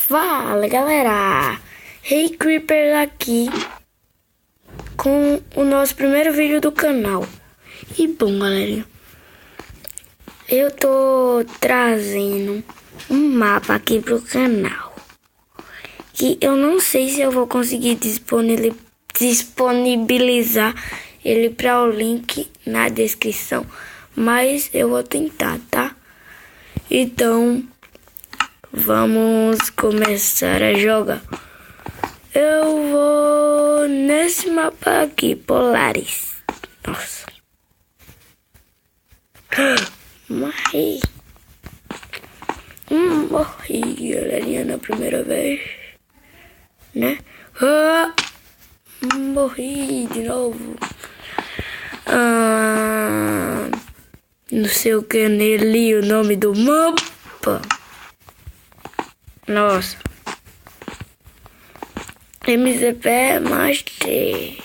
Fala galera, Hey Creeper aqui com o nosso primeiro vídeo do canal. E bom galerinha, eu tô trazendo um mapa aqui pro canal que eu não sei se eu vou conseguir disponibilizar ele para o link na descrição, mas eu vou tentar, tá? Então vamos começar a jogar. Eu vou nesse mapa aqui, Polaris. Nossa. Morri. Morri, galerinha, na primeira vez, né? Morri de novo. Não sei o que, nem li o nome do mapa. Nossa. MCP Master.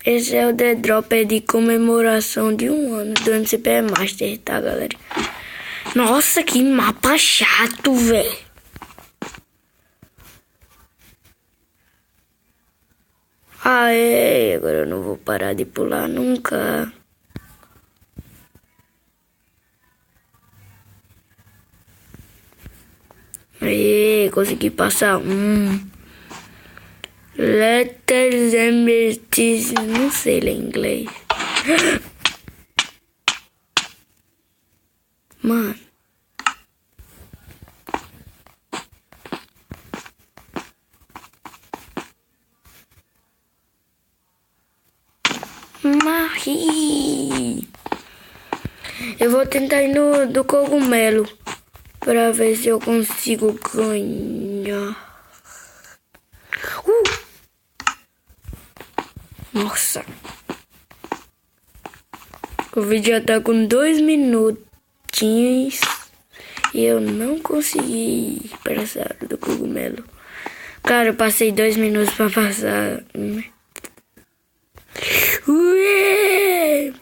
Esse é o The Drop de comemoração de 1 ano do MCP Master, tá, galera? Nossa, que mapa chato, velho. Aê, agora eu não vou parar de pular nunca. Aê, consegui passar Letters Emertis, não sei ler inglês. Mano. Morri. Eu vou tentar ir no do cogumelo para ver se eu consigo ganhar. Nossa. O vídeo já tá com 2 minutinhos e eu não consegui passar do cogumelo. Cara, eu passei 2 minutos para passar. Ué!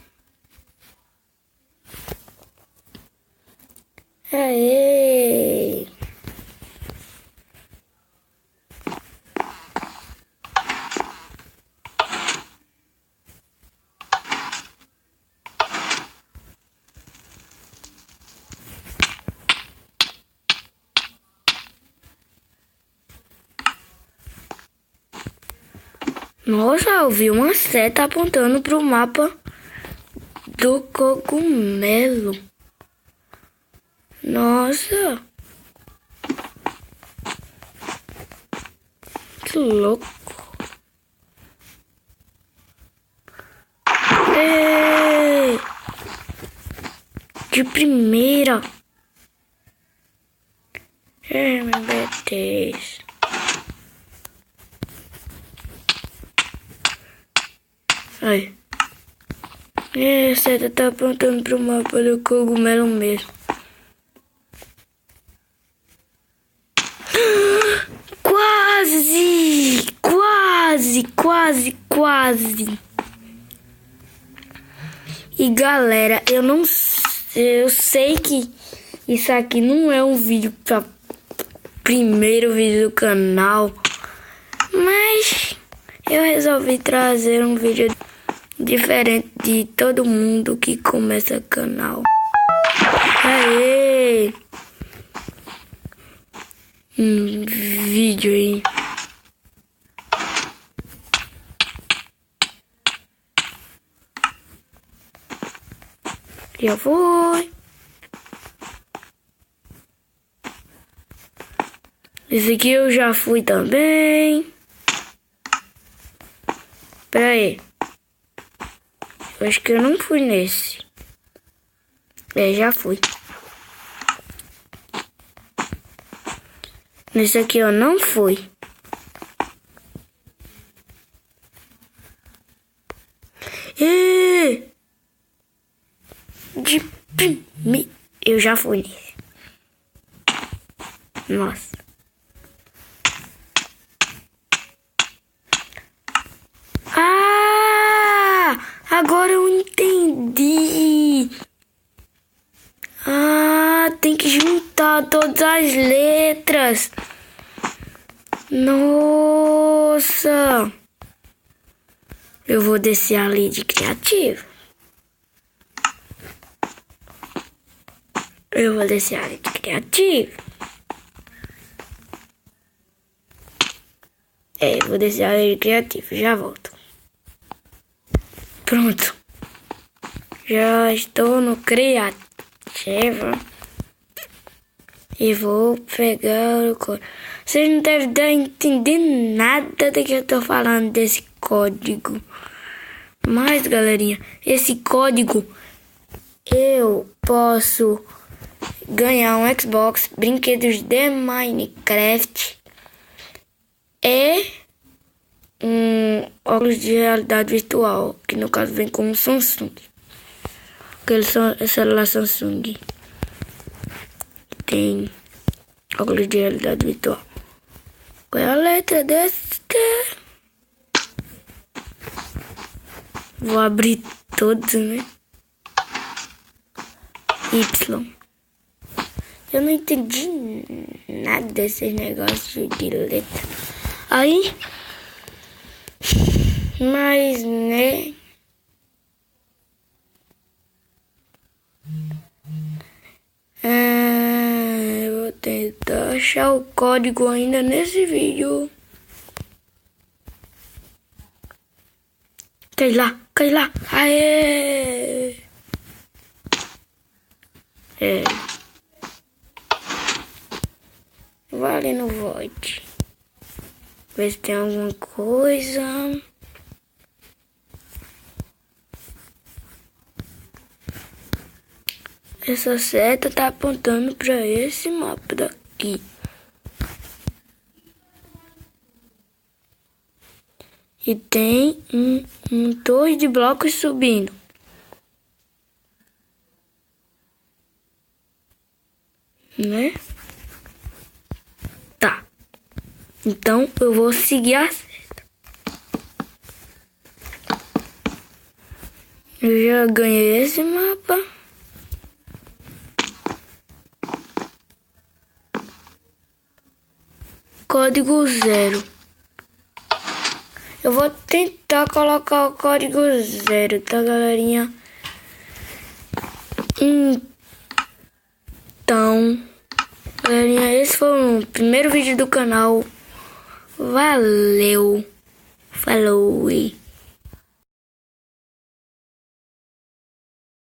Aê! Nossa, eu vi uma seta apontando pro mapa do cogumelo. Nossa. Que louco. Ei! De primeira. Meu Deus. Ai. Essa tá apontando pro mapa do cogumelo mesmo. Quase. E galera, eu sei que isso aqui não é um vídeo para primeiro vídeo do canal, mas eu resolvi trazer um vídeo diferente de todo mundo que começa canal. Aê! Vídeo aí. Já foi. Esse aqui eu já fui também. Pera aí. Eu acho que eu não fui nesse. Já fui. Nesse aqui eu não fui. Eu já fui nesse. Nossa. Agora eu entendi. Tem que juntar todas as letras. Nossa. Eu vou descer ali de criativo. Eu vou descer ali de criativo. Vou descer ali de criativo. Já volto. Pronto. Já estou no criativo. E vou pegar o código. Vocês não devem estar entendendo nada do que eu estou falando desse código. Mas, galerinha, esse código eu posso ganhar um Xbox, brinquedos de Minecraft e um óculos de realidade virtual, que no caso vem com um Samsung. Aquele celular Samsung tem óculos de realidade virtual. Qual é a letra desse? Vou abrir todos, né? Y. Eu não entendi nada desses negócios de letra. Aí, mas, né? Eu vou tentar achar o código ainda nesse vídeo. Cai lá. Aê! Vou ali no Void. Ver se tem alguma coisa. Essa seta tá apontando para esse mapa daqui. E tem um torre de blocos subindo. Né? Tá. Então eu vou seguir a seta. Eu já ganhei esse mapa. Código 0. Eu vou tentar colocar o código 0, tá, galerinha? Então, galerinha, esse foi o primeiro vídeo do canal. Valeu. Falou.